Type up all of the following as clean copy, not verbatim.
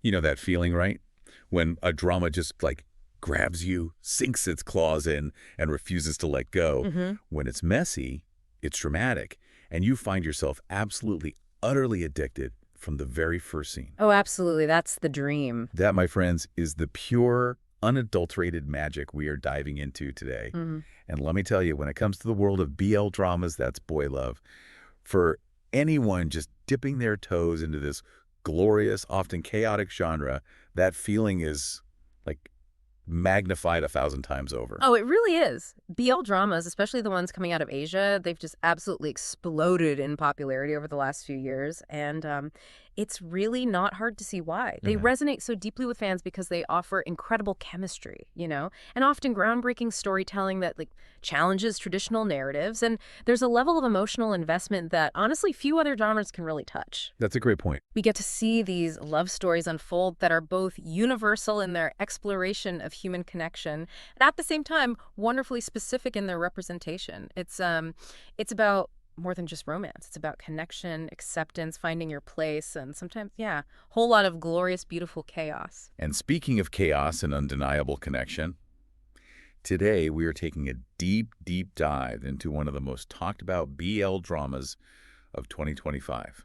You know that feeling, right? When a drama just like grabs you, sinks its claws in, and refuses to let go. Mm-hmm. When it's messy, it's dramatic, and you find yourself absolutely, utterly addicted from the very first scene. Oh, absolutely. That's the dream. That, my friends, is the pure, unadulterated magic we are diving into today. Mm-hmm. And let me tell you, when it comes to the world of BL dramas, that's boy love. For anyone just dipping their toes into this glorious, often chaotic genre, that feeling is like magnified 1,000 times over. Oh, it really is. BL dramas, especially the ones coming out of Asia, they've just absolutely exploded in popularity over the last few years. And it's really not hard to see why. They resonate so deeply with fans because they offer incredible chemistry, and often groundbreaking storytelling that challenges traditional narratives. And there's a level of emotional investment that honestly few other genres can really touch. That's a great point. We get to see these love stories unfold that are both universal in their exploration of human connection and at the same time wonderfully specific in their representation. It's about more than just romance. It's about connection, acceptance, finding your place, and sometimes, a whole lot of glorious, beautiful chaos. And speaking of chaos and undeniable connection, today we are taking a deep, deep dive into one of the most talked about BL dramas of 2025.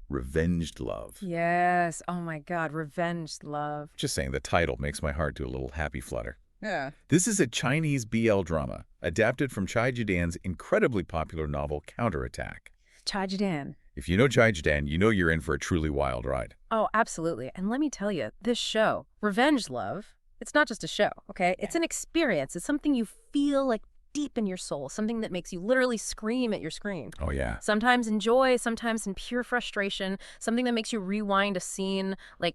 Revenged love. Yes. Oh my God. Revenged love. Just saying, the title makes my heart do a little happy flutter. Yeah. This is a Chinese BL drama, adapted from Chai Jidan's incredibly popular novel Counterattack. Chai Jidan. If you know Chai Jidan, you know you're in for a truly wild ride. Oh, absolutely. And let me tell you, this show, Revenge Love, it's not just a show, okay? It's an experience. It's something you feel like deep in your soul, something that makes you literally scream at your screen. Oh, yeah. Sometimes in joy, sometimes in pure frustration, something that makes you rewind a scene like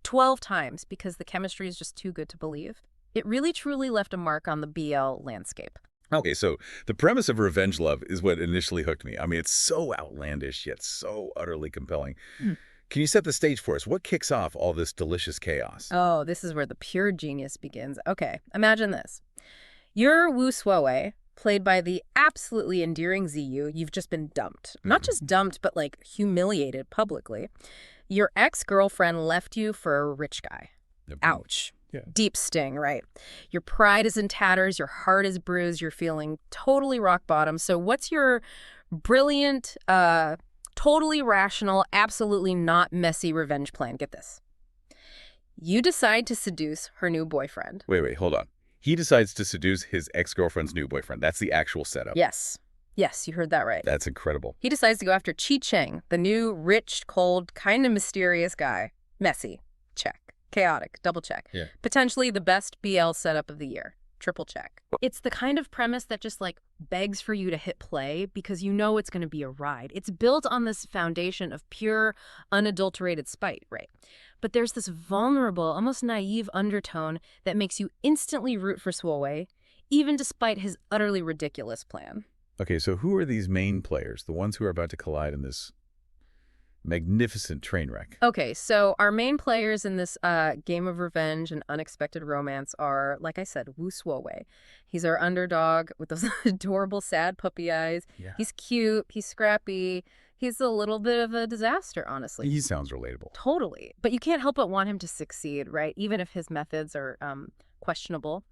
12 times because the chemistry is just too good to believe. It really truly left a mark on the BL landscape. Okay, so the premise of Revenge Love is what initially hooked me. I mean, it's so outlandish, yet so utterly compelling. Can you set the stage for us? What kicks off all this delicious chaos? Oh, this is where the pure genius begins. Okay, imagine this. You're Wu Suowei, played by the absolutely endearing Ziyu. You've just been dumped. Not just dumped, but humiliated publicly. Your ex-girlfriend left you for a rich guy. Ouch. Yeah. Deep sting, right? Your pride is in tatters, your heart is bruised, you're feeling totally rock bottom. So what's your brilliant, totally rational, absolutely not messy revenge plan? Get this. You decide to seduce her new boyfriend. Wait, hold on. He decides to seduce his ex-girlfriend's new boyfriend. That's the actual setup. Yes. Yes, you heard that right. That's incredible. He decides to go after Chi Cheng, the new rich, cold, kind of mysterious guy. Messy. Check. Chaotic. Double check. Yeah. Potentially the best BL setup of the year. Triple check. It's the kind of premise that just begs for you to hit play because you know it's going to be a ride. It's built on this foundation of pure, unadulterated spite, right? But there's this vulnerable, almost naive undertone that makes you instantly root for Suowei, even despite his utterly ridiculous plan. Okay, so who are these main players, the ones who are about to collide in this magnificent train wreck? Okay, so our main players in this game of revenge and unexpected romance are, like I said, Wu Suowei. He's our underdog with those adorable, sad puppy eyes. Yeah. He's cute. He's scrappy. He's a little bit of a disaster, honestly. He sounds relatable. Totally. But you can't help but want him to succeed, right? Even if his methods are questionable.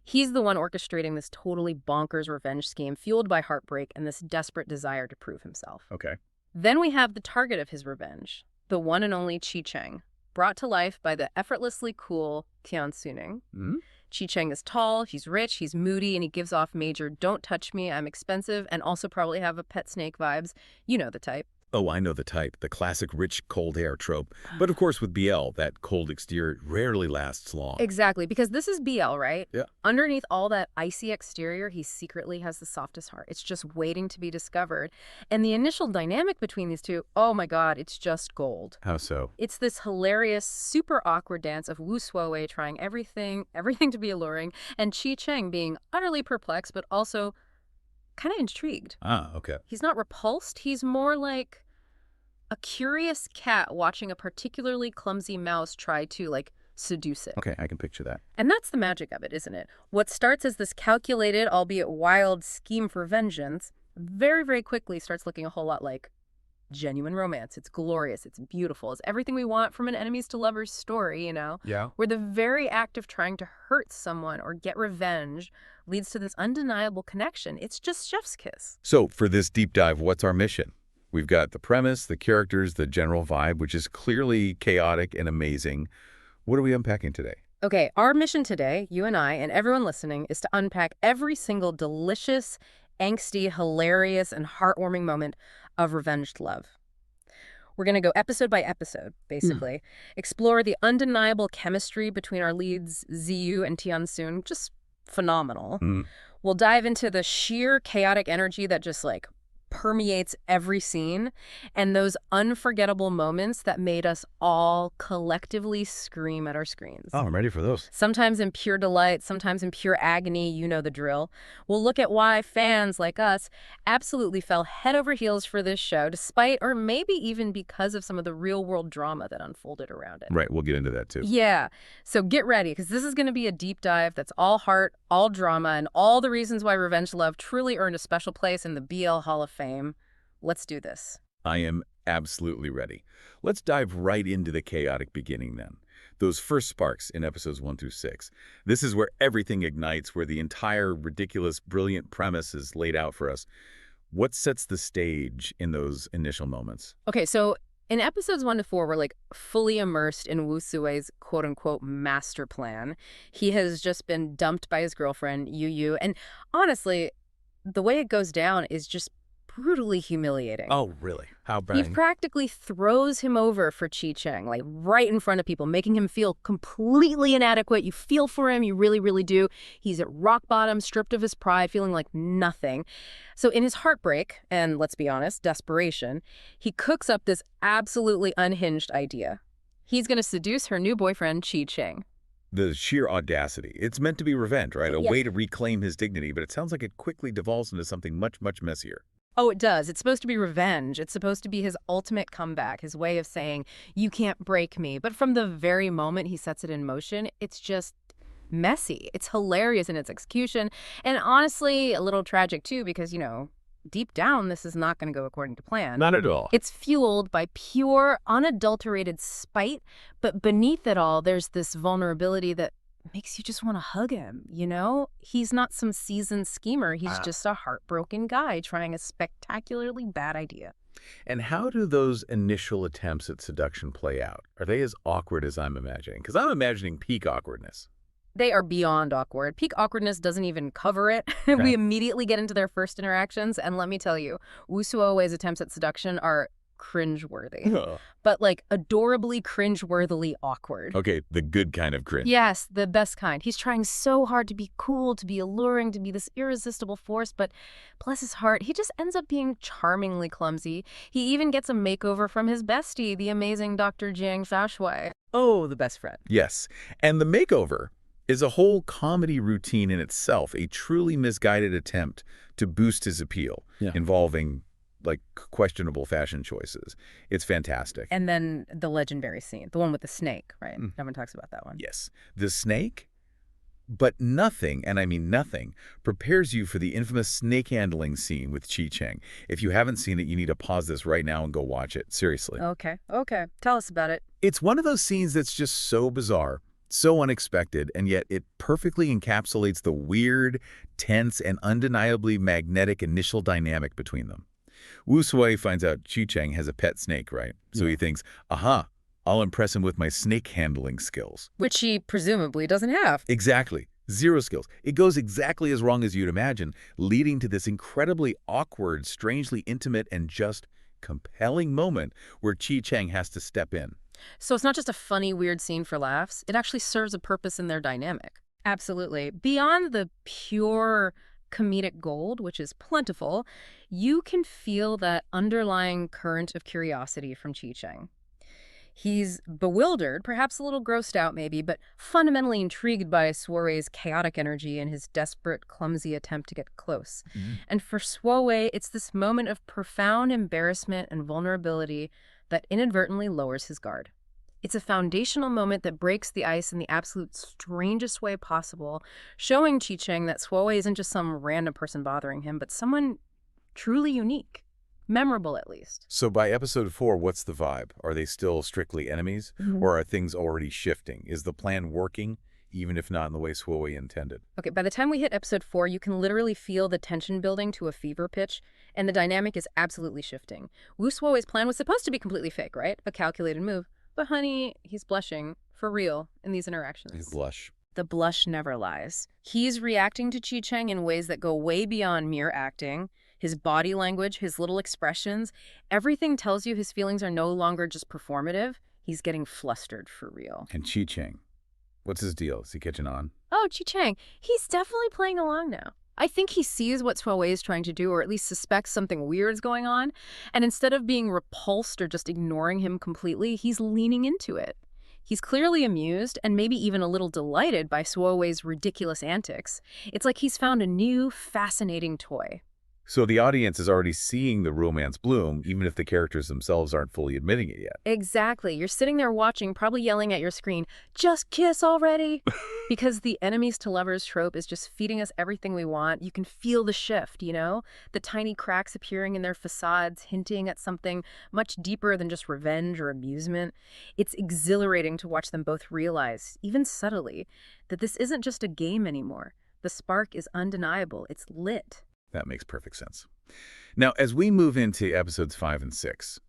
He's the one orchestrating this totally bonkers revenge scheme fueled by heartbreak and this desperate desire to prove himself. Okay. Then we have the target of his revenge, the one and only Chi Cheng, brought to life by the effortlessly cool Tian Suning. Mm-hmm. Chi Cheng is tall, he's rich, he's moody, and he gives off major "don't touch me, I'm expensive," and also probably have a pet snake vibes. You know the type. Oh, I know the type, the classic rich, cold hair trope. But of course with BL, that cold exterior rarely lasts long. Exactly, because this is BL, right? Yeah. Underneath all that icy exterior, he secretly has the softest heart. It's just waiting to be discovered. And the initial dynamic between these two, oh my God, it's just gold. How so? It's this hilarious, super awkward dance of Wu Suowei trying everything to be alluring, and Chi Cheng being utterly perplexed, but also kind of intrigued. Ah, okay. He's not repulsed. He's more like a curious cat watching a particularly clumsy mouse try to, seduce it. Okay, I can picture that. And that's the magic of it, isn't it? What starts as this calculated, albeit wild, scheme for vengeance very, very quickly starts looking a whole lot like genuine romance. It's glorious. It's beautiful. It's everything we want from an enemies to lovers story, Yeah. where the very act of trying to hurt someone or get revenge leads to this undeniable connection. It's just chef's kiss. So for this deep dive, what's our mission? We've got the premise, the characters, the general vibe, which is clearly chaotic and amazing. What are we unpacking today? Okay, our mission today, you and I, and everyone listening, is to unpack every single delicious, angsty, hilarious, and heartwarming moment of revenged love. We're going to go episode by episode, basically, explore the undeniable chemistry between our leads, Ziyu and Tiansun, just phenomenal. We'll dive into the sheer chaotic energy that just, permeates every scene, and those unforgettable moments that made us all collectively scream at our screens. Oh, I'm ready for those. Sometimes in pure delight, sometimes in pure agony, you know the drill. We'll look at why fans like us absolutely fell head over heels for this show, despite or maybe even because of some of the real-world drama that unfolded around it. Right, we'll get into that too. Yeah, so get ready, because this is going to be a deep dive that's all heart, all drama, and all the reasons why revenge love truly earned a special place in the BL Hall of Fame. Let's do this. I am absolutely ready. Let's dive right into the chaotic beginning then. Those first sparks in episodes 1 through 6. This is where everything ignites, where the entire ridiculous, brilliant premise is laid out for us. What sets the stage in those initial moments? Okay, so in episodes 1 to 4, we're fully immersed in Wu Sui's quote-unquote master plan. He has just been dumped by his girlfriend, Yu Yu, and honestly, the way it goes down is just brutally humiliating. Oh, really? How He bad? practically throws him over for Chi Cheng, right in front of people, making him feel completely inadequate. You feel for him, you really, really do. He's at rock bottom, stripped of his pride, feeling like nothing. So in his heartbreak, and let's be honest, desperation, he cooks up this absolutely unhinged idea. He's going to seduce her new boyfriend, Chi Cheng. The sheer audacity. It's meant to be revenge, right? A Yes. way to reclaim his dignity, but it sounds like it quickly devolves into something much, much messier. Oh, it does. It's supposed to be revenge. It's supposed to be his ultimate comeback, his way of saying, you can't break me. But from the very moment he sets it in motion, it's just messy. It's hilarious in its execution. And honestly, a little tragic too, because, deep down, this is not going to go according to plan. Not at all. It's fueled by pure, unadulterated spite. But beneath it all, there's this vulnerability that makes you just want to hug him, He's not some seasoned schemer. He's just a heartbroken guy trying a spectacularly bad idea. And how do those initial attempts at seduction play out? Are they as awkward as I'm imagining? Because I'm imagining peak awkwardness. They are beyond awkward. Peak awkwardness doesn't even cover it. Okay. We immediately get into their first interactions, and let me tell you, Wu Suowei's attempts at seduction are cringeworthy. But adorably cringeworthily awkward. Okay, the good kind of cringe. Yes, the best kind. He's trying so hard to be cool, to be alluring, to be this irresistible force, but bless his heart, he just ends up being charmingly clumsy. He even gets a makeover from his bestie, the amazing Dr. Jiang Shaoshui. Oh, the best friend. Yes, and the makeover is a whole comedy routine in itself, a truly misguided attempt to boost his appeal, involving questionable fashion choices. It's fantastic. And then the legendary scene, the one with the snake, right? Everyone talks about that one. Yes. The snake, but nothing, and I mean nothing, prepares you for the infamous snake handling scene with Chi Cheng. If you haven't seen it, you need to pause this right now and go watch it. Seriously. Okay. Tell us about it. It's one of those scenes that's just so bizarre, so unexpected, and yet it perfectly encapsulates the weird, tense, and undeniably magnetic initial dynamic between them. Wu Sui finds out Chi Cheng has a pet snake, right? So he thinks, aha, I'll impress him with my snake handling skills. Which he presumably doesn't have. Exactly. Zero skills. It goes exactly as wrong as you'd imagine, leading to this incredibly awkward, strangely intimate, and just compelling moment where Chi Cheng has to step in. So it's not just a funny, weird scene for laughs. It actually serves a purpose in their dynamic. Absolutely. Beyond the pure comedic gold, which is plentiful, you can feel that underlying current of curiosity from Chi Cheng. He's bewildered, perhaps a little grossed out maybe, but fundamentally intrigued by Suowei's chaotic energy and his desperate, clumsy attempt to get close. And for Suowei, it's this moment of profound embarrassment and vulnerability that inadvertently lowers his guard. It's a foundational moment that breaks the ice in the absolute strangest way possible, showing Chi Cheng that Suowei isn't just some random person bothering him, but someone truly unique. Memorable, at least. So by episode 4, what's the vibe? Are they still strictly enemies, or are things already shifting? Is the plan working, even if not in the way Suoi intended? Okay, by the time we hit episode 4, you can literally feel the tension building to a fever pitch, and the dynamic is absolutely shifting. Wu Suo's plan was supposed to be completely fake, right? A calculated move. But honey, he's blushing, for real, in these interactions. His blush. The blush never lies. He's reacting to Chi Cheng in ways that go way beyond mere acting. His body language, his little expressions, everything tells you his feelings are no longer just performative. He's getting flustered for real. And Chi Cheng, what's his deal? Is he catching on? Oh, Chi Cheng, he's definitely playing along now. I think he sees what Suowei is trying to do, or at least suspects something weird is going on, and instead of being repulsed or just ignoring him completely, he's leaning into it. He's clearly amused and maybe even a little delighted by Suowei's ridiculous antics. It's like he's found a new, fascinating toy. So the audience is already seeing the romance bloom, even if the characters themselves aren't fully admitting it yet. Exactly. You're sitting there watching, probably yelling at your screen, just kiss already! Because the enemies to lovers trope is just feeding us everything we want. You can feel the shift, you know? The tiny cracks appearing in their facades, hinting at something much deeper than just revenge or amusement. It's exhilarating to watch them both realize, even subtly, that this isn't just a game anymore. The spark is undeniable. It's lit. That makes perfect sense. Now, as we move into episodes 5 and 6,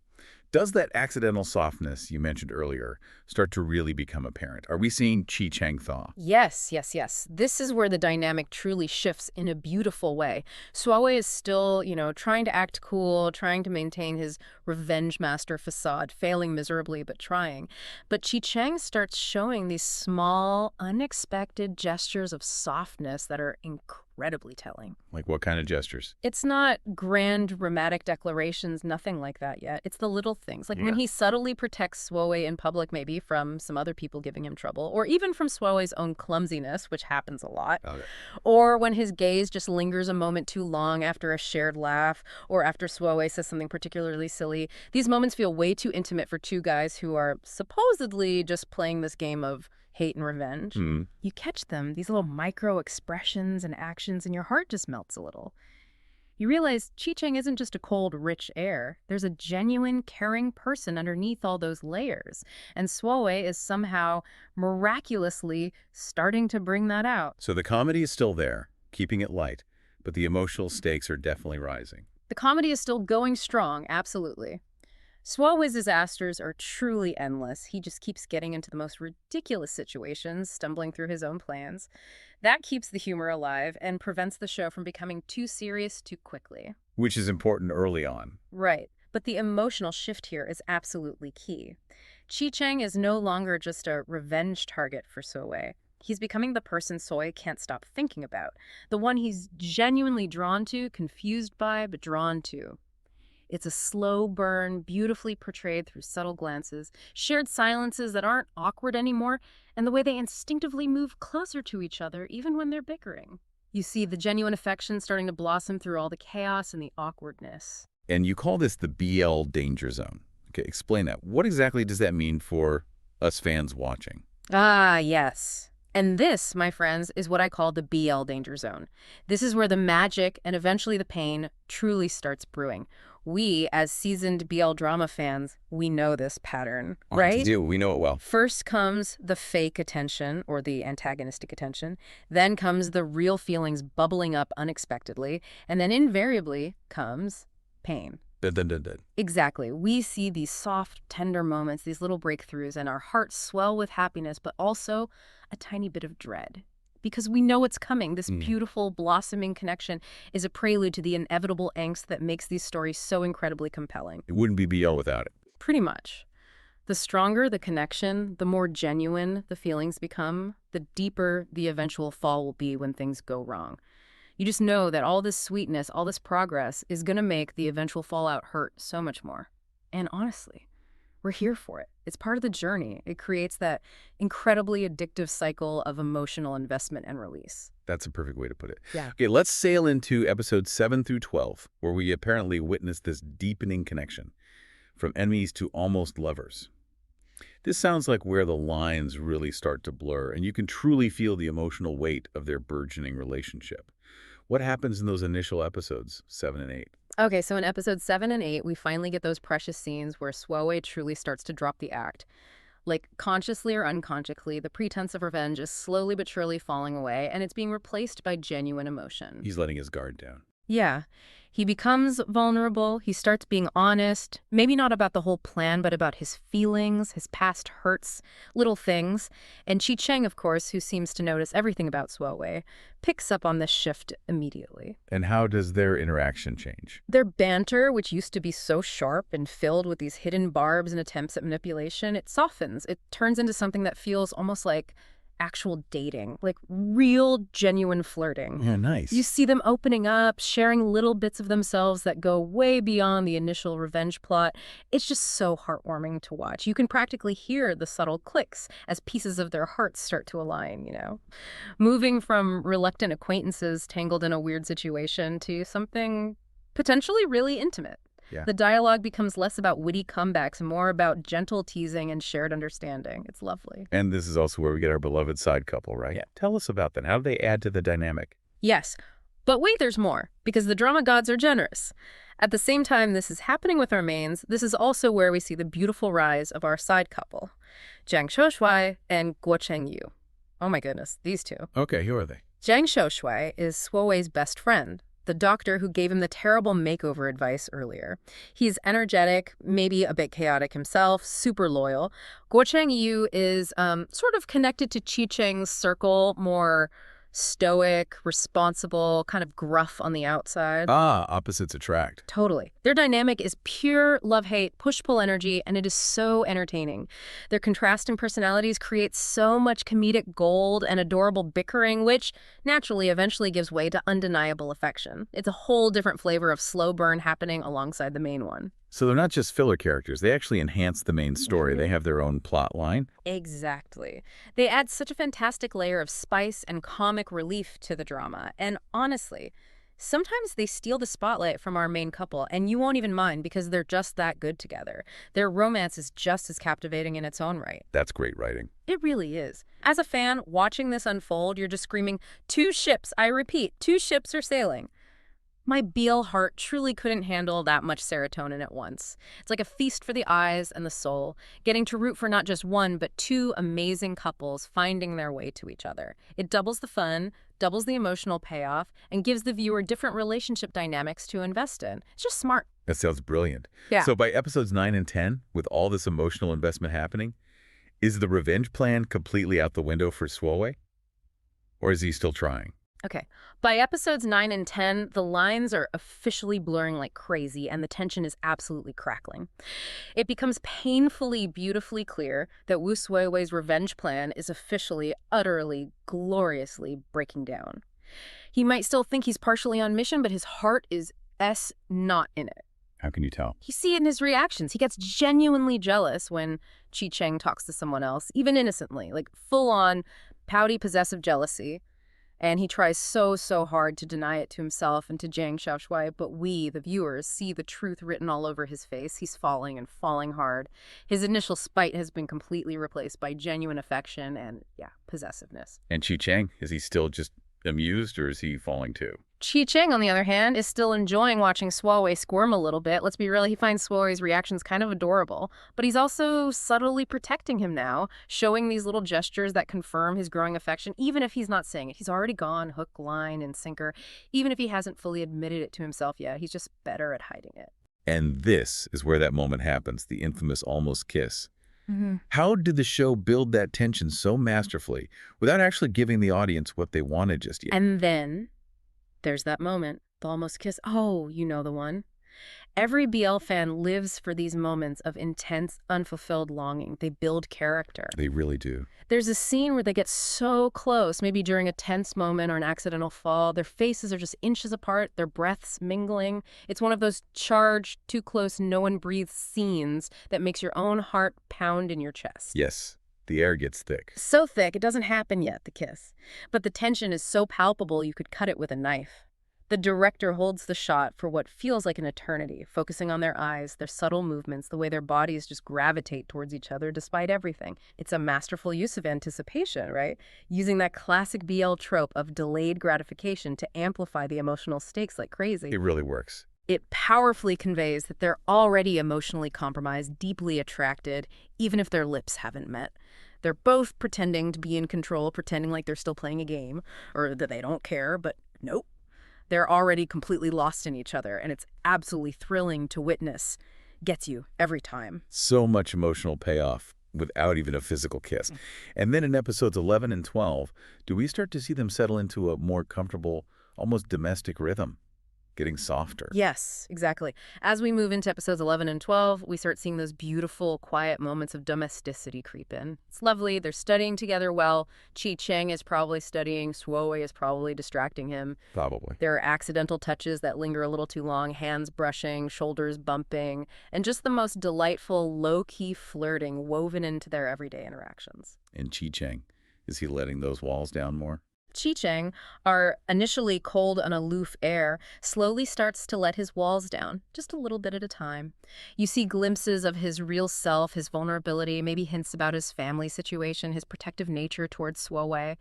does that accidental softness you mentioned earlier start to really become apparent? Are we seeing Chi Cheng thaw? Yes, yes, yes. This is where the dynamic truly shifts in a beautiful way. Suowei is still, trying to act cool, trying to maintain his revenge master facade, failing miserably, but trying. But Chi Cheng starts showing these small, unexpected gestures of softness that are incredibly telling. Like what kind of gestures? It's not grand, dramatic declarations, nothing like that yet. It's the little things. Like when he subtly protects Suowei in public, maybe from some other people giving him trouble, or even from Suowei's own clumsiness, which happens a lot. Okay. Or when his gaze just lingers a moment too long after a shared laugh, or after Suowei says something particularly silly. These moments feel way too intimate for two guys who are supposedly just playing this game of hate and revenge. You catch them, these little micro expressions and actions, and your heart just melts a little. You realize Chi Cheng isn't just a cold, rich air. There's a genuine, caring person underneath all those layers. And Suowei is somehow miraculously starting to bring that out. So the comedy is still there, keeping it light, but the emotional stakes are definitely rising. The comedy is still going strong, absolutely. Suowei's disasters are truly endless. He just keeps getting into the most ridiculous situations, stumbling through his own plans. That keeps the humor alive and prevents the show from becoming too serious too quickly. Which is important early on. Right. But the emotional shift here is absolutely key. Chi Cheng is no longer just a revenge target for Suowei. He's becoming the person Suowei can't stop thinking about. The one he's genuinely drawn to, confused by, but drawn to. It's a slow burn, beautifully portrayed through subtle glances, shared silences that aren't awkward anymore, and the way they instinctively move closer to each other even when they're bickering. You see the genuine affection starting to blossom through all the chaos and the awkwardness. And you call this the BL danger zone. Okay, explain that. What exactly does that mean for us fans watching? Ah, yes. And this, my friends, is what I call the BL danger zone. This is where the magic and eventually the pain truly starts brewing. We, as seasoned BL drama fans, we know this pattern, right? We do. We know it well. First comes the fake attention, or the antagonistic attention. Then comes the real feelings bubbling up unexpectedly. And then invariably comes pain. Exactly. We see these soft, tender moments, these little breakthroughs, and our hearts swell with happiness, but also a tiny bit of dread. Because we know it's coming. This beautiful, blossoming connection is a prelude to the inevitable angst that makes these stories so incredibly compelling. It wouldn't be BL without it. Pretty much. The stronger the connection, the more genuine the feelings become, the deeper the eventual fall will be when things go wrong. You just know that all this sweetness, all this progress is going to make the eventual fallout hurt so much more. And honestly, we're here for it. It's part of the journey. It creates that incredibly addictive cycle of emotional investment and release. That's a perfect way to put it. Yeah. Okay, let's sail into episodes 7 through 12, where we apparently witness this deepening connection from enemies to almost lovers. This sounds like where the lines really start to blur, and you can truly feel the emotional weight of their burgeoning relationship. What happens in those initial episodes, 7 and 8? Okay, so in episodes 7 and 8, we finally get those precious scenes where Suowei truly starts to drop the act. Like, consciously or unconsciously, the pretense of revenge is slowly but surely falling away, and it's being replaced by genuine emotion. He's letting his guard down. Yeah. He becomes vulnerable. He starts being honest, maybe not about the whole plan, but about his feelings, his past hurts, little things. And Chi Cheng, of course, who seems to notice everything about Suowei, picks up on this shift immediately. And how does their interaction change? Their banter, which used to be so sharp and filled with these hidden barbs and attempts at manipulation, it softens. It turns into something that feels almost like actual dating, like real, genuine flirting. Yeah, nice. You see them opening up, sharing little bits of themselves that go way beyond the initial revenge plot. It's just so heartwarming to watch. You can practically hear the subtle clicks as pieces of their hearts start to align. Moving from reluctant acquaintances tangled in a weird situation to something potentially really intimate. Yeah. The dialogue becomes less about witty comebacks and more about gentle teasing and shared understanding. It's lovely. And this is also where we get our beloved side couple, right? Yeah. Tell us about that. How do they add to the dynamic? Yes, but wait, there's more, because the drama gods are generous. At the same time this is happening with our mains, this is also where we see the beautiful rise of our side couple, Jiang Shoushuai and Guo Chengyu. Oh my goodness, these two. Okay, who are they? Jiang Shoushuai is Suowei's best friend, the doctor who gave him the terrible makeover advice earlier. He's energetic, maybe a bit chaotic himself, super loyal. Guo Chengyu is sort of connected to Chi Cheng's circle, more stoic, responsible, kind of gruff on the outside. Ah, opposites attract. Totally. Their dynamic is pure love-hate, push-pull energy, and it is so entertaining. Their contrasting personalities create so much comedic gold and adorable bickering, which naturally eventually gives way to undeniable affection. It's a whole different flavor of slow burn happening alongside the main one. So they're not just filler characters. They actually enhance the main story. They have their own plot line. Exactly. They add such a fantastic layer of spice and comic relief to the drama. And honestly, sometimes they steal the spotlight from our main couple, and you won't even mind because they're just that good together. Their romance is just as captivating in its own right. That's great writing. It really is. As a fan, watching this unfold, you're just screaming, "Two ships, I repeat, two ships are sailing." My BL heart truly couldn't handle that much serotonin at once. It's like a feast for the eyes and the soul, getting to root for not just one, but two amazing couples finding their way to each other. It doubles the fun, doubles the emotional payoff, and gives the viewer different relationship dynamics to invest in. It's just smart. That sounds brilliant. Yeah. So by episodes 9 and 10, with all this emotional investment happening, is the revenge plan completely out the window for Suowei? Or is he still trying? Okay. By episodes 9 and 10, the lines are officially blurring like crazy, and the tension is absolutely crackling. It becomes painfully, beautifully clear that Wu Suiwei's revenge plan is officially, utterly, gloriously breaking down. He might still think he's partially on mission, but his heart is not in it. How can you tell? You see it in his reactions. He gets genuinely jealous when Chi Cheng talks to someone else, even innocently, like full-on pouty, possessive jealousy. And he tries so hard to deny it to himself and to Jiang Shaoshuai, but we, the viewers, see the truth written all over his face. He's falling and falling hard. His initial spite has been completely replaced by genuine affection and, possessiveness. And Chi Cheng, is he still just amused or is he falling too? Chi Cheng, on the other hand, is still enjoying watching Suowei squirm a little bit. Let's be real, he finds Suowei's reactions kind of adorable. But he's also subtly protecting him now, showing these little gestures that confirm his growing affection, even if he's not saying it. He's already gone hook, line, and sinker. Even if he hasn't fully admitted it to himself yet, he's just better at hiding it. And this is where that moment happens, the infamous almost kiss. How did the show build that tension so masterfully without actually giving the audience what they wanted just yet? And then there's that moment, the almost kiss. Oh, you know the one. Every BL fan lives for these moments of intense, unfulfilled longing. They build character. They really do. There's a scene where they get so close, maybe during a tense moment or an accidental fall. Their faces are just inches apart, their breaths mingling. It's one of those charged, too close, no one breathes scenes that makes your own heart pound in your chest. Yes, the air gets thick. So thick, it doesn't happen yet, the kiss. But the tension is so palpable you could cut it with a knife. The director holds the shot for what feels like an eternity, focusing on their eyes, their subtle movements, the way their bodies just gravitate towards each other despite everything. It's a masterful use of anticipation, right? Using that classic BL trope of delayed gratification to amplify the emotional stakes like crazy. It really works. It powerfully conveys that they're already emotionally compromised, deeply attracted, even if their lips haven't met. They're both pretending to be in control, pretending like they're still playing a game, or that they don't care, but nope. They're already completely lost in each other, and it's absolutely thrilling to witness. Gets you every time. So much emotional payoff without even a physical kiss. And then in episodes 11 and 12, do we start to see them settle into a more comfortable, almost domestic rhythm, getting softer? Yes, exactly. As we move into episodes 11 and 12, we start seeing those beautiful, quiet moments of domesticity creep in. It's lovely. They're studying together well. Chi Cheng is probably studying. Suowei is probably distracting him. Probably. There are accidental touches that linger a little too long, hands brushing, shoulders bumping, and just the most delightful, low-key flirting woven into their everyday interactions. And Chi Cheng, is he letting those walls down more? Chi Cheng, our initially cold and aloof heir, slowly starts to let his walls down, just a little bit at a time. You see glimpses of his real self, his vulnerability, maybe hints about his family situation, his protective nature towards Suowei.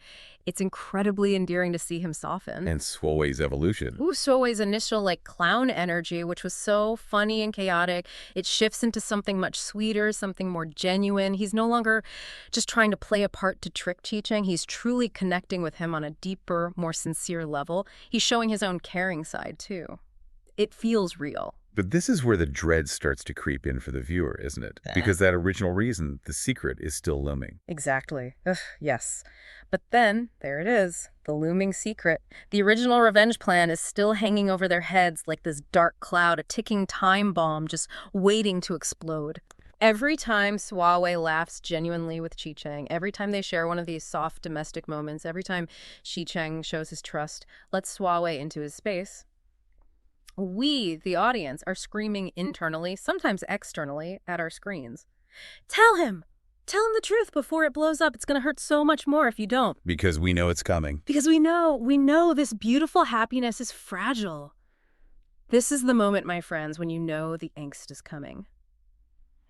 It's incredibly endearing to see him soften. And Suowei's evolution. Ooh, Suowei's initial, clown energy, which was so funny and chaotic, it shifts into something much sweeter, something more genuine. He's no longer just trying to play a part to trick Chi Cheng. He's truly connecting with him on a deeper, more sincere level. He's showing his own caring side, too. It feels real. But this is where the dread starts to creep in for the viewer, isn't it? Because that original reason, the secret, is still looming. Exactly. Ugh, yes. But then, there it is, the looming secret. The original revenge plan is still hanging over their heads like this dark cloud, a ticking time bomb just waiting to explode. Every time Suowei laughs genuinely with Chi Cheng, every time they share one of these soft domestic moments, every time Chi Cheng shows his trust, lets Suowei into his space, we, the audience, are screaming internally, sometimes externally, at our screens. Tell him! Tell him the truth before it blows up. It's going to hurt so much more if you don't. Because we know it's coming. Because we know this beautiful happiness is fragile. This is the moment, my friends, when you know the angst is coming.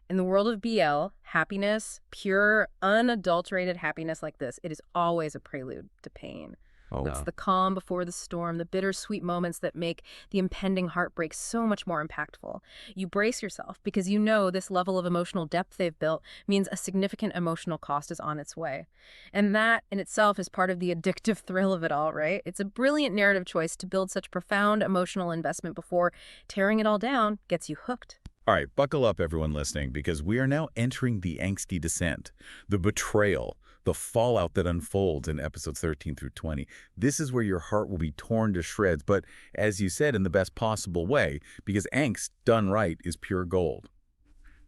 In the world of BL, happiness, pure, unadulterated happiness like this, it is always a prelude to pain. Oh, It's the calm before the storm, the bittersweet moments that make the impending heartbreak so much more impactful. You brace yourself because you know this level of emotional depth they've built means a significant emotional cost is on its way. And that in itself is part of the addictive thrill of it all, right? It's a brilliant narrative choice to build such profound emotional investment before tearing it all down gets you hooked. All right, buckle up, everyone listening, because we are now entering the angsty descent, the betrayal, the fallout that unfolds in episodes 13 through 20. This is where your heart will be torn to shreds, but as you said, in the best possible way, because angst, done right, is pure gold.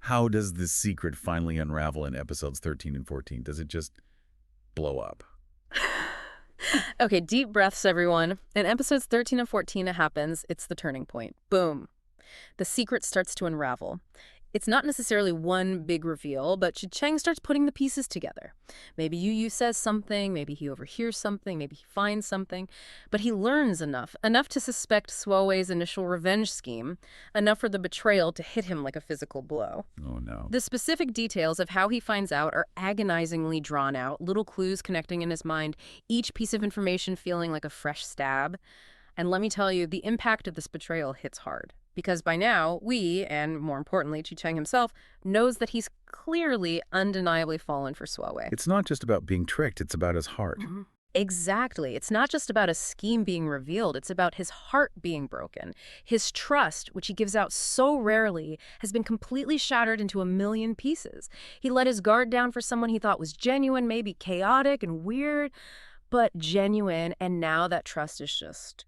How does this secret finally unravel in episodes 13 and 14? Does it just blow up? Okay, deep breaths, everyone. In episodes 13 and 14, it happens. It's the turning point. Boom. The secret starts to unravel. It's not necessarily one big reveal, but Chi Cheng starts putting the pieces together. Maybe Yu says something, maybe he overhears something, maybe he finds something, but he learns enough to suspect Suowei's initial revenge scheme, enough for the betrayal to hit him like a physical blow. Oh, no. The specific details of how he finds out are agonizingly drawn out, little clues connecting in his mind, each piece of information feeling like a fresh stab. And let me tell you, the impact of this betrayal hits hard. Because by now, we, and more importantly, Chi Cheng himself, knows that he's clearly, undeniably fallen for Suowei. It's not just about being tricked, it's about his heart. Exactly. It's not just about a scheme being revealed. It's about his heart being broken. His trust, which he gives out so rarely, has been completely shattered into a million pieces. He let his guard down for someone he thought was genuine, maybe chaotic and weird, but genuine, and now that trust is just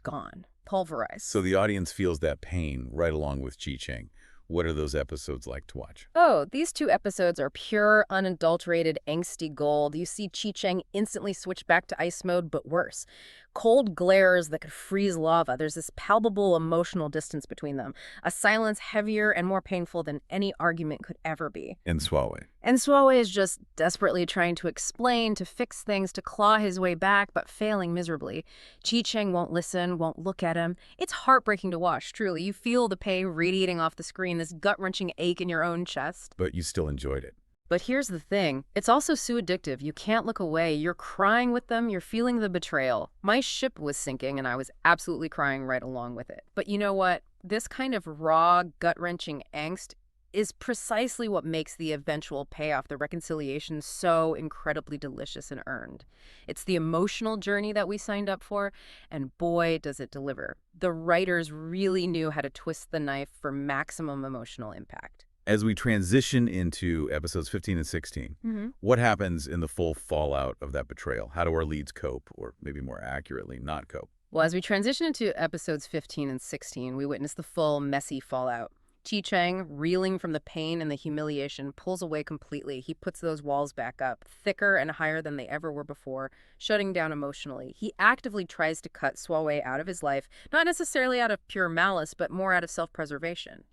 gone. Pulverized. So the audience feels that pain right along with Chi Cheng. What are those episodes like to watch? Oh, these two episodes are pure, unadulterated, angsty gold. You see Chi Cheng instantly switch back to ice mode, but worse. Cold glares that could freeze lava. There's this palpable emotional distance between them. A silence heavier and more painful than any argument could ever be. And Suowei. And Suowei is just desperately trying to explain, to fix things, to claw his way back, but failing miserably. Chi Cheng won't listen, won't look at him. It's heartbreaking to watch, truly. You feel the pain radiating off the screen, this gut-wrenching ache in your own chest. But you still enjoyed it. But here's the thing. It's also so addictive. You can't look away. You're crying with them. You're feeling the betrayal. My ship was sinking, and I was absolutely crying right along with it. But you know what? This kind of raw, gut-wrenching angst is precisely what makes the eventual payoff, the reconciliation, so incredibly delicious and earned. It's the emotional journey that we signed up for, and boy, does it deliver. The writers really knew how to twist the knife for maximum emotional impact. As we transition into episodes 15 and 16, what happens in the full fallout of that betrayal? How do our leads cope, or maybe more accurately, not cope? Well, as we transition into episodes 15 and 16, we witness the full, messy fallout. Chi Chang, reeling from the pain and the humiliation, pulls away completely. He puts those walls back up, thicker and higher than they ever were before, shutting down emotionally. He actively tries to cut Suowei out of his life, not necessarily out of pure malice, but more out of self-preservation,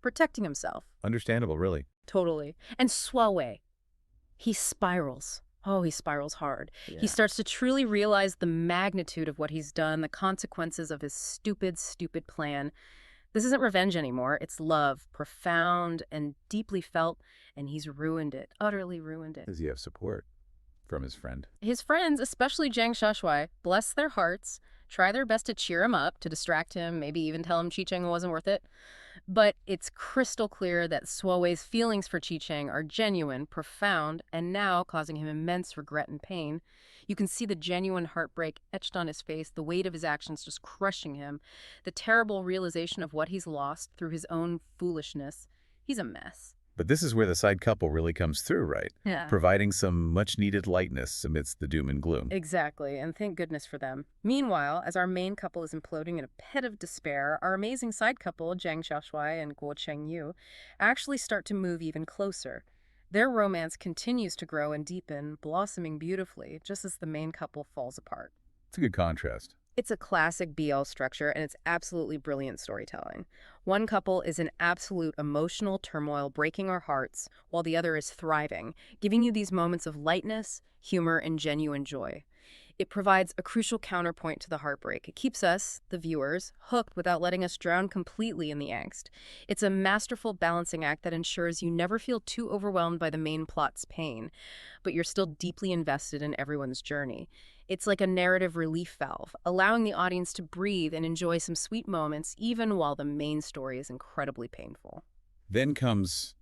protecting himself. Understandable, really. Totally. And Suowei, he spirals. Oh, he spirals hard. Yeah. He starts to truly realize the magnitude of what he's done, the consequences of his stupid, stupid plan. This isn't revenge anymore. It's love, profound and deeply felt, and he's ruined it, utterly ruined it. Does he have support from his friend? His friends, especially Jiang Shashuai, bless their hearts, try their best to cheer him up, to distract him, maybe even tell him Chi Chang wasn't worth it. But it's crystal clear that Suowei's feelings for Chi Chang are genuine, profound, and now causing him immense regret and pain. You can see the genuine heartbreak etched on his face, the weight of his actions just crushing him, the terrible realization of what he's lost through his own foolishness. He's a mess. But this is where the side couple really comes through, right? Yeah. Providing some much-needed lightness amidst the doom and gloom. Exactly, and thank goodness for them. Meanwhile, as our main couple is imploding in a pit of despair, our amazing side couple, Jiang Xiaoshuai and Guo Chengyu, actually start to move even closer. Their romance continues to grow and deepen, blossoming beautifully, just as the main couple falls apart. It's a good contrast. It's a classic BL structure, and it's absolutely brilliant storytelling. One couple is in absolute emotional turmoil, breaking our hearts, while the other is thriving, giving you these moments of lightness, humor, and genuine joy. It provides a crucial counterpoint to the heartbreak. It keeps us, the viewers, hooked without letting us drown completely in the angst. It's a masterful balancing act that ensures you never feel too overwhelmed by the main plot's pain, but you're still deeply invested in everyone's journey. It's like a narrative relief valve, allowing the audience to breathe and enjoy some sweet moments even while the main story is incredibly painful. Then comes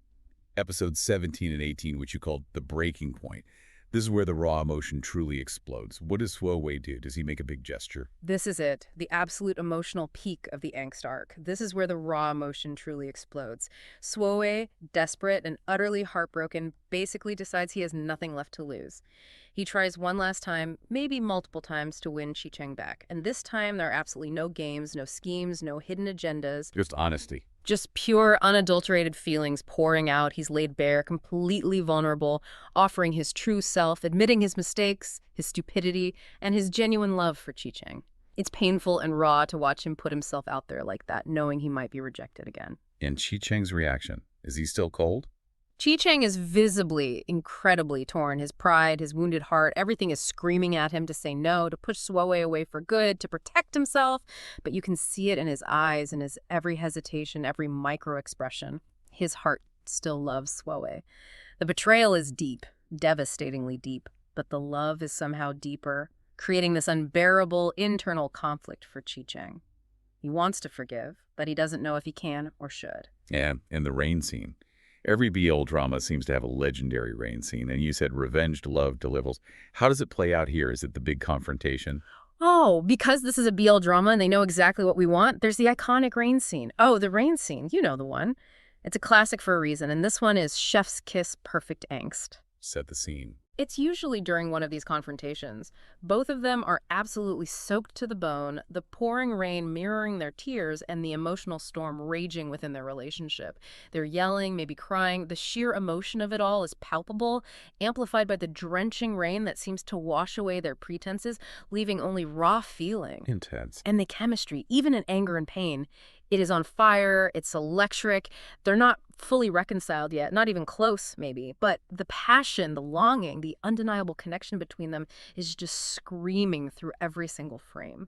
episodes 17 and 18, which you called the breaking point. This is where the raw emotion truly explodes. What does Suowei do? Does he make a big gesture? This is it, the absolute emotional peak of the angst arc. This is where the raw emotion truly explodes. Suowei, desperate and utterly heartbroken, basically decides he has nothing left to lose. He tries one last time, maybe multiple times, to win Chi Chang back. And this time, there are absolutely no games, no schemes, no hidden agendas. Just honesty. Just pure, unadulterated feelings pouring out. He's laid bare, completely vulnerable, offering his true self, admitting his mistakes, his stupidity, and his genuine love for Chi Chang. It's painful and raw to watch him put himself out there like that, knowing he might be rejected again. And Chi Chang's reaction? Is he still cold? Chi Chang is visibly, incredibly torn. His pride, his wounded heart, everything is screaming at him to say no, to push Suowei away for good, to protect himself. But you can see it in his eyes, in his every hesitation, every micro-expression. His heart still loves Suowei. The betrayal is deep, devastatingly deep, but the love is somehow deeper, creating this unbearable internal conflict for Chi Chang. He wants to forgive, but he doesn't know if he can or should. Yeah, and the rain scene. Every BL drama seems to have a legendary rain scene, and you said revenge, love, delivers. How does it play out here? Is it the big confrontation? Oh, because this is a BL drama and they know exactly what we want, there's the iconic rain scene. Oh, the rain scene. You know the one. It's a classic for a reason, and this one is chef's kiss, perfect angst. Set the scene. It's usually during one of these confrontations. Both of them are absolutely soaked to the bone, the pouring rain mirroring their tears and the emotional storm raging within their relationship. They're yelling, maybe crying. The sheer emotion of it all is palpable, amplified by the drenching rain that seems to wash away their pretenses, leaving only raw feeling. Intense. And the chemistry, even in anger and pain, it is on fire, it's electric. They're not fully reconciled yet, not even close maybe, but the passion, the longing, the undeniable connection between them is just screaming through every single frame.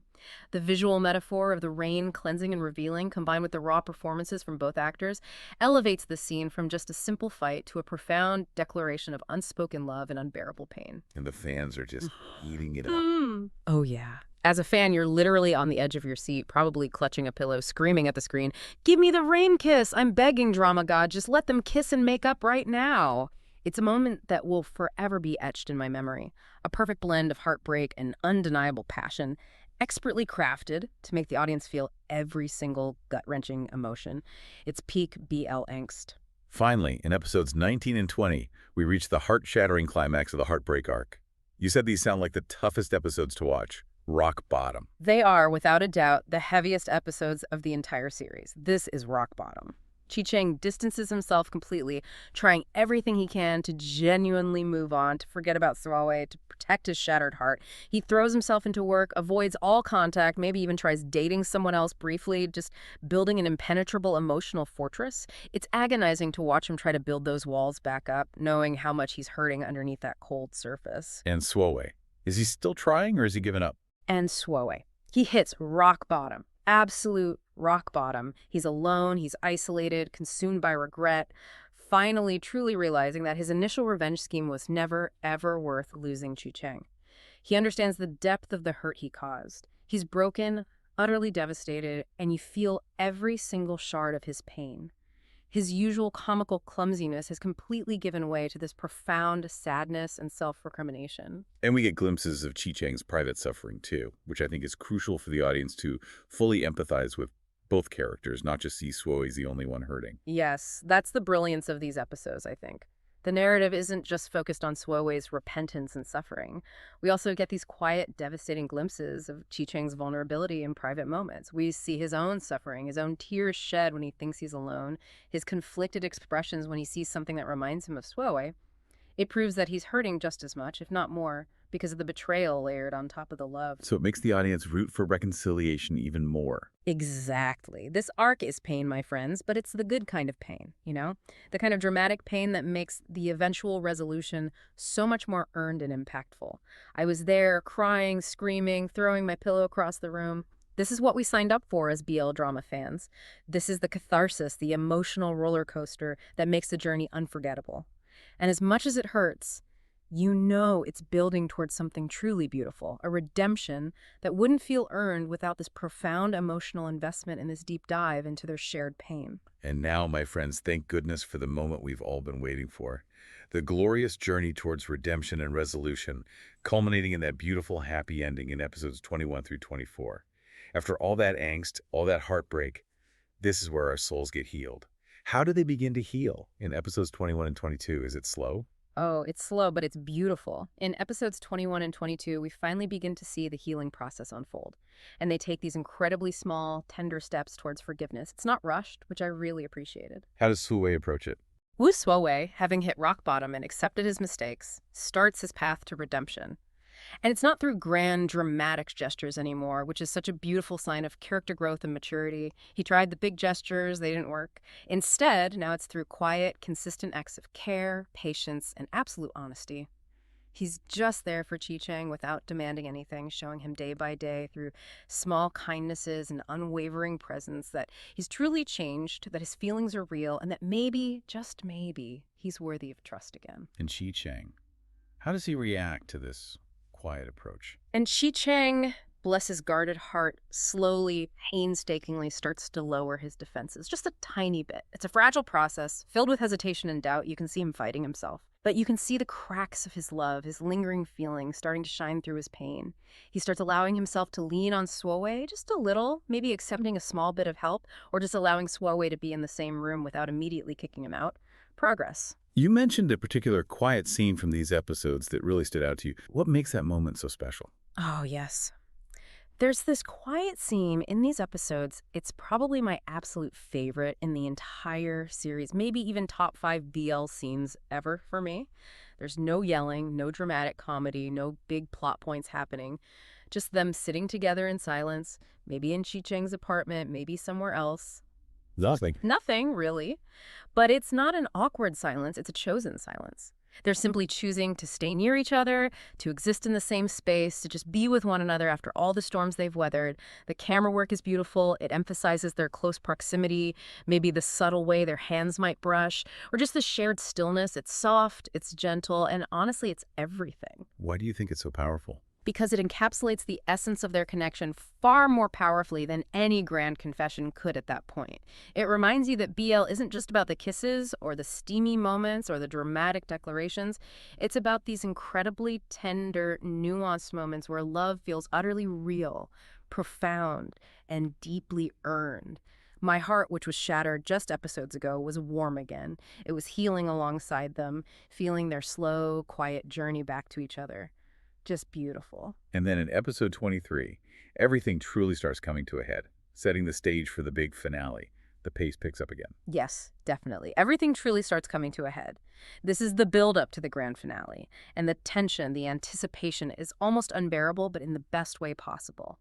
The visual metaphor of the rain cleansing and revealing, combined with the raw performances from both actors, elevates the scene from just a simple fight to a profound declaration of unspoken love and unbearable pain. And the fans are just eating it up. Oh, yeah. As a fan, you're literally on the edge of your seat, probably clutching a pillow, screaming at the screen, "Give me the rain kiss! I'm begging, drama god, just let them kiss and make up right now." It's a moment that will forever be etched in my memory. A perfect blend of heartbreak and undeniable passion, expertly crafted to make the audience feel every single gut-wrenching emotion. It's peak BL angst. Finally, in episodes 19 and 20, we reach the heart-shattering climax of the Heartbreak arc. You said these sound like the toughest episodes to watch. Rock bottom. They are, without a doubt, the heaviest episodes of the entire series. This is rock bottom. Chi-Chang distances himself completely, trying everything he can to genuinely move on, to forget about Suawe, to protect his shattered heart. He throws himself into work, avoids all contact, maybe even tries dating someone else briefly, just building an impenetrable emotional fortress. It's agonizing to watch him try to build those walls back up, knowing how much he's hurting underneath that cold surface. And Suowe. Is he still trying or has he given up? And Suowe. He hits rock bottom. Absolute rock bottom. He's alone, he's isolated, consumed by regret, finally truly realizing that his initial revenge scheme was never, ever worth losing Chi-Chang. He understands the depth of the hurt he caused. He's broken, utterly devastated, and you feel every single shard of his pain. His usual comical clumsiness has completely given way to this profound sadness and self-recrimination. And we get glimpses of Chi-Chang's private suffering too, which I think is crucial for the audience to fully empathize with both characters, not just see Suo as the only one hurting. Yes, that's the brilliance of these episodes, I think. The narrative isn't just focused on Suowe's repentance and suffering. We also get these quiet, devastating glimpses of Chi-Chang's vulnerability in private moments. We see his own suffering, his own tears shed when he thinks he's alone, his conflicted expressions when he sees something that reminds him of Suowe. It proves that he's hurting just as much, if not more, because of the betrayal layered on top of the love. So it makes the audience root for reconciliation even more. Exactly. This arc is pain, my friends, but it's the good kind of pain, The kind of dramatic pain that makes the eventual resolution so much more earned and impactful. I was there, crying, screaming, throwing my pillow across the room. This is what we signed up for as BL drama fans. This is the catharsis, the emotional roller coaster that makes the journey unforgettable. And as much as it hurts, it's building towards something truly beautiful, a redemption that wouldn't feel earned without this profound emotional investment in this deep dive into their shared pain. And now, my friends, thank goodness for the moment we've all been waiting for. The glorious journey towards redemption and resolution, culminating in that beautiful happy ending in episodes 21 through 24. After all that angst, all that heartbreak, this is where our souls get healed. How do they begin to heal in episodes 21 and 22? Is it slow? Oh, it's slow, but it's beautiful. In episodes 21 and 22, we finally begin to see the healing process unfold. And they take these incredibly small, tender steps towards forgiveness. It's not rushed, which I really appreciated. How does Suwei approach it? Wu Suowei, having hit rock bottom and accepted his mistakes, starts his path to redemption. And it's not through grand, dramatic gestures anymore, which is such a beautiful sign of character growth and maturity. He tried the big gestures, they didn't work. Instead, now it's through quiet, consistent acts of care, patience, and absolute honesty. He's just there for Chi-Chang without demanding anything, showing him day by day through small kindnesses and unwavering presence that he's truly changed, that his feelings are real, and that maybe, just maybe, he's worthy of trust again. And Chi-Chang, how does he react to this quiet approach? And Chi-Chang, bless his guarded heart, slowly, painstakingly starts to lower his defenses, just a tiny bit. It's a fragile process, filled with hesitation and doubt. You can see him fighting himself. But you can see the cracks of his love, his lingering feelings starting to shine through his pain. He starts allowing himself to lean on Suowei just a little, maybe accepting a small bit of help, or just allowing Suowei to be in the same room without immediately kicking him out. Progress. You mentioned a particular quiet scene from these episodes that really stood out to you. What makes that moment so special? Oh, yes. There's this quiet scene in these episodes. It's probably my absolute favorite in the entire series, maybe even top 5 BL scenes ever for me. There's no yelling, no dramatic comedy, no big plot points happening. Just them sitting together in silence, maybe in Chi-Chang's apartment, maybe somewhere else. Nothing. Nothing, really. But it's not an awkward silence, it's a chosen silence. They're simply choosing to stay near each other, to exist in the same space, to just be with one another after all the storms they've weathered. The camera work is beautiful. It emphasizes their close proximity, maybe the subtle way their hands might brush, or just the shared stillness. It's soft, it's gentle, and honestly, it's everything. Why do you think it's so powerful? Because it encapsulates the essence of their connection far more powerfully than any grand confession could at that point. It reminds you that BL isn't just about the kisses or the steamy moments or the dramatic declarations. It's about these incredibly tender, nuanced moments where love feels utterly real, profound, and deeply earned. My heart, which was shattered just episodes ago, was warm again. It was healing alongside them, feeling their slow, quiet journey back to each other. Just beautiful. And then in episode 23, everything truly starts coming to a head, setting the stage for the big finale. The pace picks up again. Yes, definitely. Everything truly starts coming to a head. This is the build-up to the grand finale, and the tension, the anticipation is almost unbearable, but in the best way possible.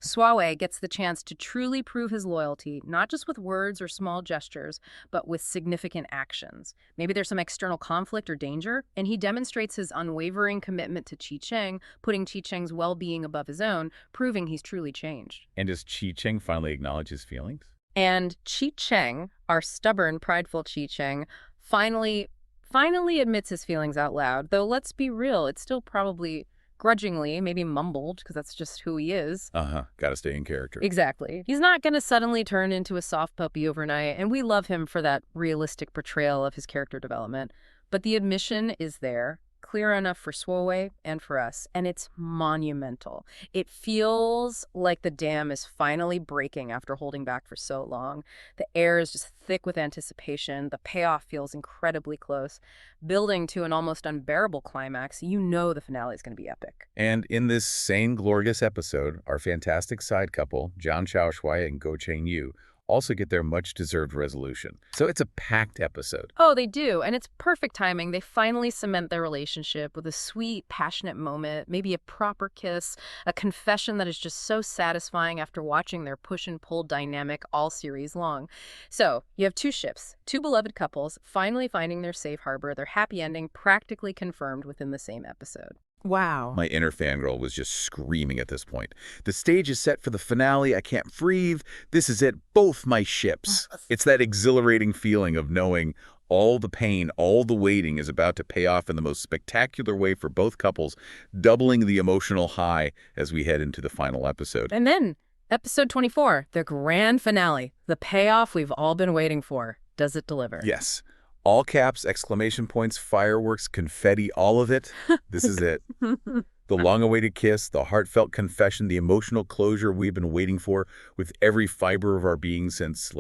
Swawe gets the chance to truly prove his loyalty, not just with words or small gestures, but with significant actions. Maybe there's some external conflict or danger, and he demonstrates his unwavering commitment to Chi Cheng, putting Chi Cheng's well-being above his own, proving he's truly changed. And does Chi Cheng finally acknowledge his feelings? And Chi Cheng, our stubborn, prideful Chi Cheng, finally admits his feelings out loud, though let's be real, it's still probably grudgingly, maybe mumbled, because that's just who he is. Gotta stay in character. Exactly. He's not going to suddenly turn into a soft puppy overnight, and we love him for that realistic portrayal of his character development. But the admission is there, clear enough for Swowe and for us, and it's monumental. It feels like the dam is finally breaking after holding back for so long. The air is just thick with anticipation. The payoff feels incredibly close. Building to an almost unbearable climax, you know the finale is going to be epic. And in this same glorious episode, our fantastic side couple, Zhang Xiaoshuai and Go Chen Yu, also get their much-deserved resolution. So it's a packed episode. Oh, they do, and it's perfect timing. They finally cement their relationship with a sweet, passionate moment, maybe a proper kiss, a confession that is just so satisfying after watching their push and pull dynamic all series long. So you have two ships, two beloved couples, finally finding their safe harbor, their happy ending practically confirmed within the same episode. Wow. My inner fangirl was just screaming at this point. The stage is set for the finale. I can't breathe. This is it. Both my ships. It's that exhilarating feeling of knowing all the pain, all the waiting is about to pay off in the most spectacular way for both couples, doubling the emotional high as we head into the final episode. And then, episode 24, the grand finale, the payoff we've all been waiting for. Does it deliver? Yes. All caps, exclamation points, fireworks, confetti, all of it. This is it. The long-awaited kiss, the heartfelt confession, the emotional closure we've been waiting for with every fiber of our being since,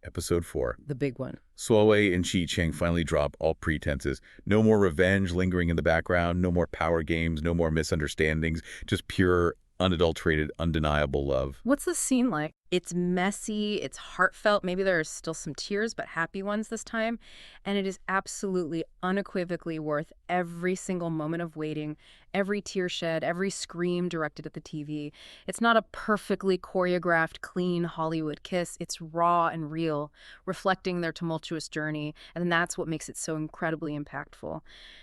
episode 4. The big one. Suowei and Chi Cheng finally drop all pretenses. No more revenge lingering in the background, no more power games, no more misunderstandings, just pure, unadulterated, undeniable love. What's the scene like? It's messy, it's heartfelt, maybe there are still some tears, but happy ones this time, and it is absolutely, unequivocally worth every single moment of waiting, every tear shed, every scream directed at the TV. It's not a perfectly choreographed, clean Hollywood kiss. It's raw and real, reflecting their tumultuous journey, and that's what makes it so incredibly impactful.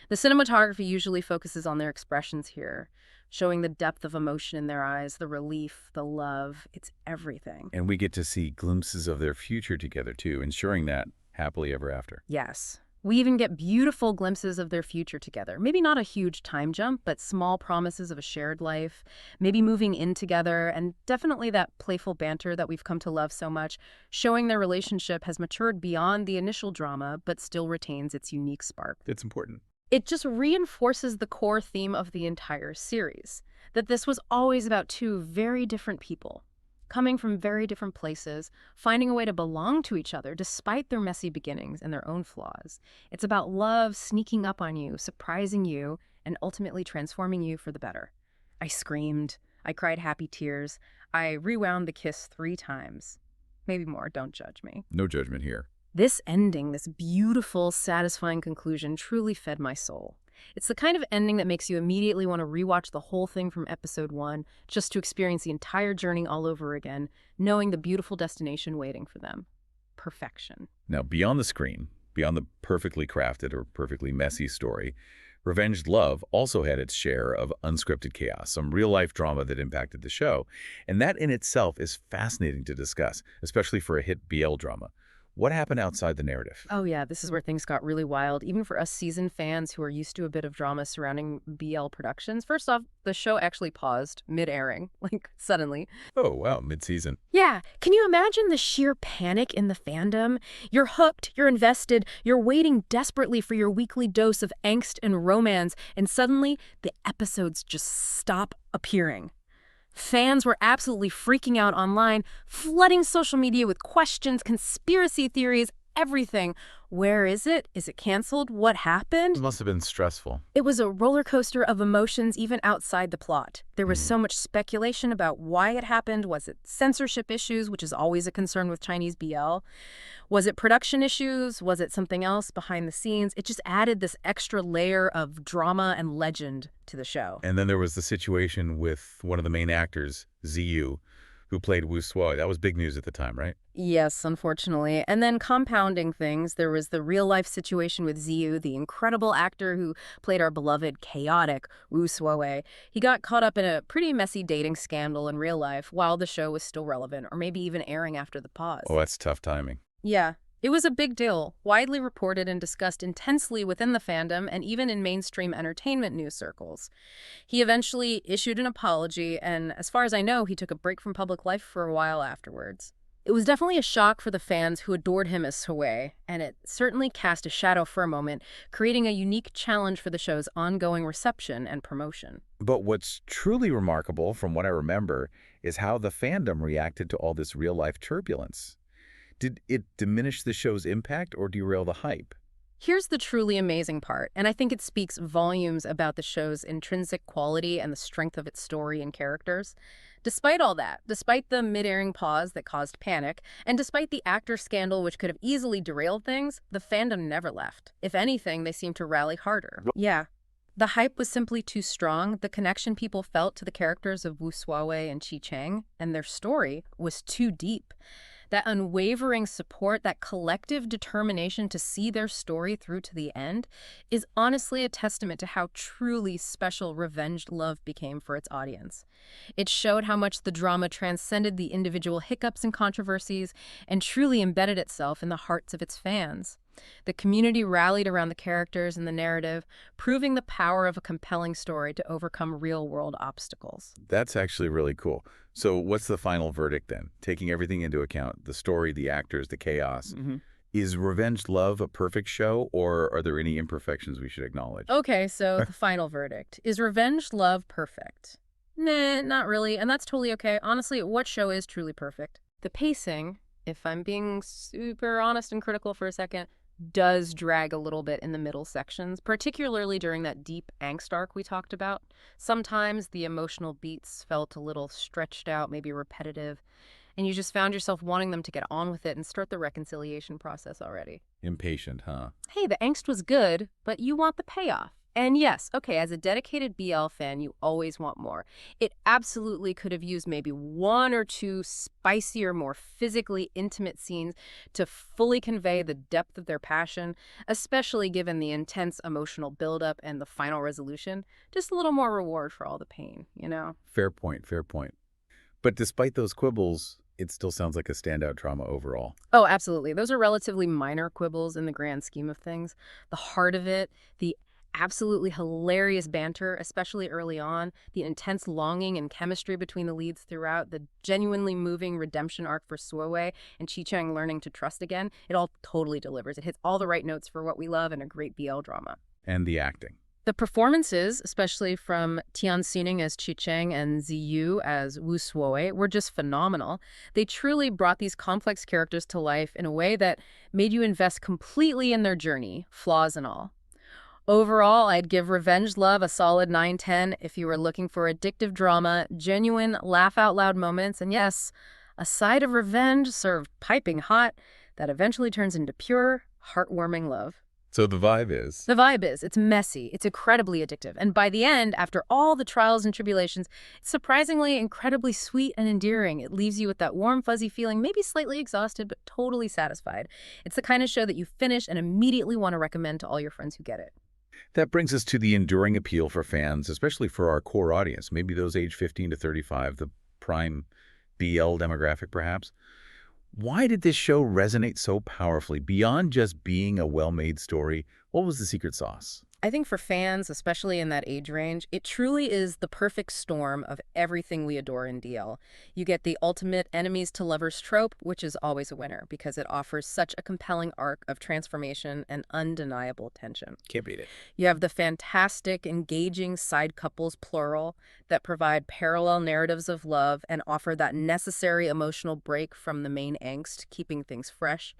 The cinematography usually focuses on their expressions here, showing the depth of emotion in their eyes, the relief, the love. It's everything. And we get to see glimpses of their future together, too, ensuring that happily ever after. Yes. We even get beautiful glimpses of their future together. Maybe not a huge time jump, but small promises of a shared life, maybe moving in together, and definitely that playful banter that we've come to love so much, showing their relationship has matured beyond the initial drama, but still retains its unique spark. It's important. It just reinforces the core theme of the entire series, that this was always about two very different people, coming from very different places, finding a way to belong to each other despite their messy beginnings and their own flaws. It's about love sneaking up on you, surprising you, and ultimately transforming you for the better. I screamed. I cried happy tears. I rewound the kiss 3 times. Maybe more, don't judge me. No judgment here. This ending, this beautiful, satisfying conclusion truly fed my soul. It's the kind of ending that makes you immediately want to rewatch the whole thing from episode 1, just to experience the entire journey all over again, knowing the beautiful destination waiting for them. perfection. Now, beyond the screen, beyond the perfectly crafted or perfectly messy story, Revenge Love also had its share of unscripted chaos, some real-life drama that impacted the show. And that in itself is fascinating to discuss, especially for a hit BL drama. What happened outside the narrative? Oh yeah, this is where things got really wild, even for us seasoned fans who are used to a bit of drama surrounding BL productions. First off, the show actually paused mid-airing, like suddenly. Oh, wow, mid-season. Yeah, can you imagine the sheer panic in the fandom? You're hooked, you're invested, you're waiting desperately for your weekly dose of angst and romance, and suddenly the episodes just stop appearing. Fans were absolutely freaking out online, flooding social media with questions, conspiracy theories, everything. Where is it? Is it canceled? What happened? It must have been stressful. It was a roller coaster of emotions even outside the plot. There was so much speculation about why it happened. Was it censorship issues, which is always a concern with Chinese BL? Was it production issues? Was it something else behind the scenes? It just added this extra layer of drama and legend to the show. And then there was the situation with one of the main actors, Ziyu, who played Wu Suo. That was big news at the time, right? Yes, unfortunately. And then compounding things, there was the real-life situation with Ziyu, the incredible actor who played our beloved, chaotic Wu Suo. He got caught up in a pretty messy dating scandal in real life while the show was still relevant, or maybe even airing after the pause. Oh, that's tough timing. Yeah, it was a big deal, widely reported and discussed intensely within the fandom and even in mainstream entertainment news circles. He eventually issued an apology, and as far as I know, he took a break from public life for a while afterwards. It was definitely a shock for the fans who adored him as Soe, and it certainly cast a shadow for a moment, creating a unique challenge for the show's ongoing reception and promotion. But what's truly remarkable, from what I remember, is how the fandom reacted to all this real-life turbulence. Did it diminish the show's impact or derail the hype? Here's the truly amazing part, and I think it speaks volumes about the show's intrinsic quality and the strength of its story and characters. Despite all that, despite the mid-airing pause that caused panic, and despite the actor scandal which could have easily derailed things, the fandom never left. If anything, they seemed to rally harder. Yeah. The hype was simply too strong. The connection people felt to the characters of Wu Suo and Chi Chang and their story was too deep. That unwavering support, that collective determination to see their story through to the end, is honestly a testament to how truly special Revenge Love became for its audience. It showed how much the drama transcended the individual hiccups and controversies and truly embedded itself in the hearts of its fans. The community rallied around the characters and the narrative, proving the power of a compelling story to overcome real-world obstacles. That's actually really cool. So what's the final verdict then? Taking everything into account, the story, the actors, the chaos. Is Revenge Love a perfect show, or are there any imperfections we should acknowledge? Okay, so the final verdict. Is Revenge Love perfect? Nah, not really, and that's totally okay. Honestly, what show is truly perfect? The pacing, if I'm being super honest and critical for a second, does drag a little bit in the middle sections, particularly during that deep angst arc we talked about. Sometimes the emotional beats felt a little stretched out, maybe repetitive, and you just found yourself wanting them to get on with it and start the reconciliation process already. Impatient, huh? Hey, the angst was good, but you want the payoff. And yes, okay, as a dedicated BL fan, you always want more. It absolutely could have used maybe one or two spicier, more physically intimate scenes to fully convey the depth of their passion, especially given the intense emotional buildup and the final resolution. Just a little more reward for all the pain, you know? Fair point, fair point. But despite those quibbles, it still sounds like a standout drama overall. Oh, absolutely. Those are relatively minor quibbles in the grand scheme of things. The heart of it, the absolutely hilarious banter, especially early on, the intense longing and chemistry between the leads throughout, the genuinely moving redemption arc for Suowei and Chi Chang learning to trust again, it all totally delivers. It hits all the right notes for what we love in a great BL drama. And the acting. The performances, especially from Tian Xining as Chi Chang and Ziyu as Wu Suowei, were just phenomenal. They truly brought these complex characters to life in a way that made you invest completely in their journey, flaws and all. Overall, I'd give Revenge Love a solid 9/10 if you were looking for addictive drama, genuine laugh-out-loud moments, and yes, a side of revenge served piping hot that eventually turns into pure, heartwarming love. So the vibe is. The vibe is, it's messy, it's incredibly addictive, and by the end, after all the trials and tribulations, it's surprisingly incredibly sweet and endearing. It leaves you with that warm, fuzzy feeling, maybe slightly exhausted, but totally satisfied. It's the kind of show that you finish and immediately want to recommend to all your friends who get it. That brings us to the enduring appeal for fans, especially for our core audience, maybe those age 15 to 35, the prime BL demographic perhaps. Why did this show resonate so powerfully beyond just being a well-made story? What was the secret sauce? I think for fans, especially in that age range, it truly is the perfect storm of everything we adore in DL. You get the ultimate enemies to lovers trope, which is always a winner because it offers such a compelling arc of transformation and undeniable tension. Can't beat it. You have the fantastic, engaging side couples, plural, that provide parallel narratives of love and offer that necessary emotional break from the main angst, keeping things fresh.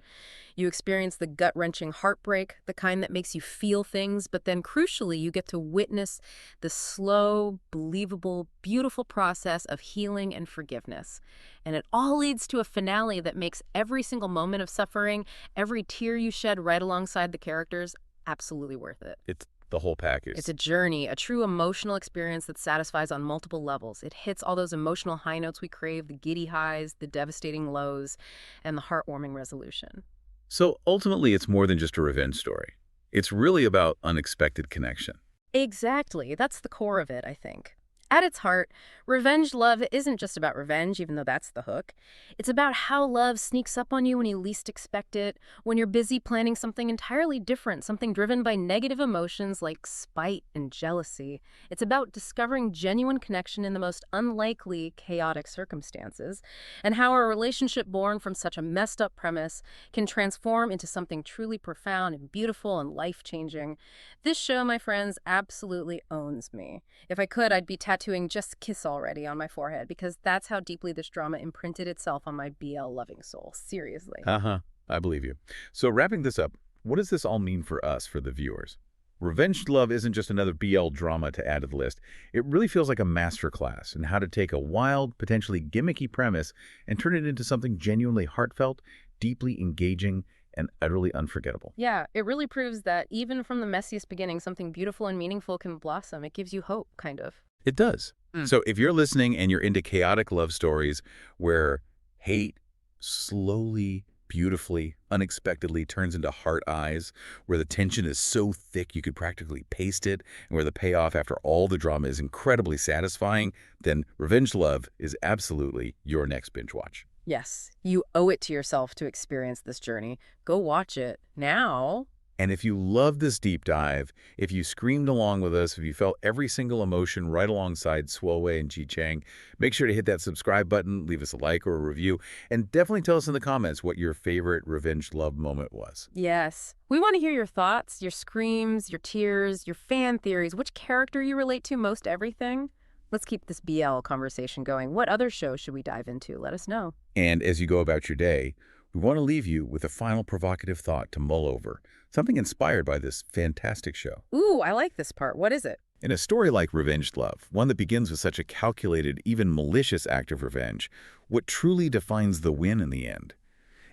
You experience the gut-wrenching heartbreak, the kind that makes you feel things, but then crucially, you get to witness the slow, believable, beautiful process of healing and forgiveness. And it all leads to a finale that makes every single moment of suffering, every tear you shed right alongside the characters, absolutely worth it. It's the whole package. It's a journey, a true emotional experience that satisfies on multiple levels. It hits all those emotional high notes we crave, the giddy highs, the devastating lows, and the heartwarming resolution. So ultimately, it's more than just a revenge story. It's really about unexpected connection. Exactly. That's the core of it, I think. At its heart, revenge love isn't just about revenge, even though that's the hook. It's about how love sneaks up on you when you least expect it, when you're busy planning something entirely different, something driven by negative emotions like spite and jealousy. It's about discovering genuine connection in the most unlikely, chaotic circumstances, and how a relationship born from such a messed up premise can transform into something truly profound and beautiful and life-changing. This show, my friends, absolutely owns me. If I could, I'd be tattooing "Just Kiss Already" on my forehead because that's how deeply this drama imprinted itself on my BL-loving soul. Seriously. Uh-huh. I believe you. So wrapping this up, what does this all mean for us, for the viewers? Revenge love isn't just another BL drama to add to the list. It really feels like a masterclass in how to take a wild, potentially gimmicky premise and turn it into something genuinely heartfelt, deeply engaging, and utterly unforgettable. Yeah, it really proves that even from the messiest beginning, something beautiful and meaningful can blossom. It gives you hope, kind of. It does. So if you're listening and you're into chaotic love stories where hate slowly, beautifully, unexpectedly turns into heart eyes, where the tension is so thick you could practically paste it, and where the payoff after all the drama is incredibly satisfying, then Revenge Love is absolutely your next binge watch. Yes, you owe it to yourself to experience this journey. Go watch it now. And if you love this deep dive, if you screamed along with us, if you felt every single emotion right alongside Swowei and Ji Chang, make sure to hit that subscribe button, leave us a like or a review, and definitely tell us in the comments what your favorite revenge love moment was. Yes. We want to hear your thoughts, your screams, your tears, your fan theories, which character you relate to most everything. Let's keep this BL conversation going. What other shows should we dive into? Let us know. And as you go about your day, we want to leave you with a final provocative thought to mull over, something inspired by this fantastic show. Ooh, I like this part. What is it? In a story like Revenge Love, one that begins with such a calculated, even malicious act of revenge, what truly defines the win in the end?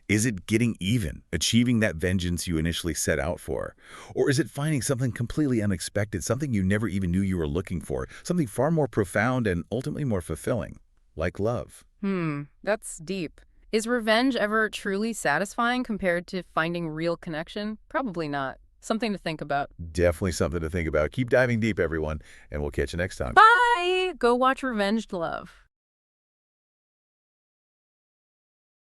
Is it getting even, achieving that vengeance you initially set out for? Or is it finding something completely unexpected, something you never even knew you were looking for, something far more profound and ultimately more fulfilling, like love? That's deep. Is revenge ever truly satisfying compared to finding real connection? Probably not. Something to think about. Definitely something to think about. Keep diving deep, everyone, and we'll catch you next time. Bye! Go watch Revenged Love.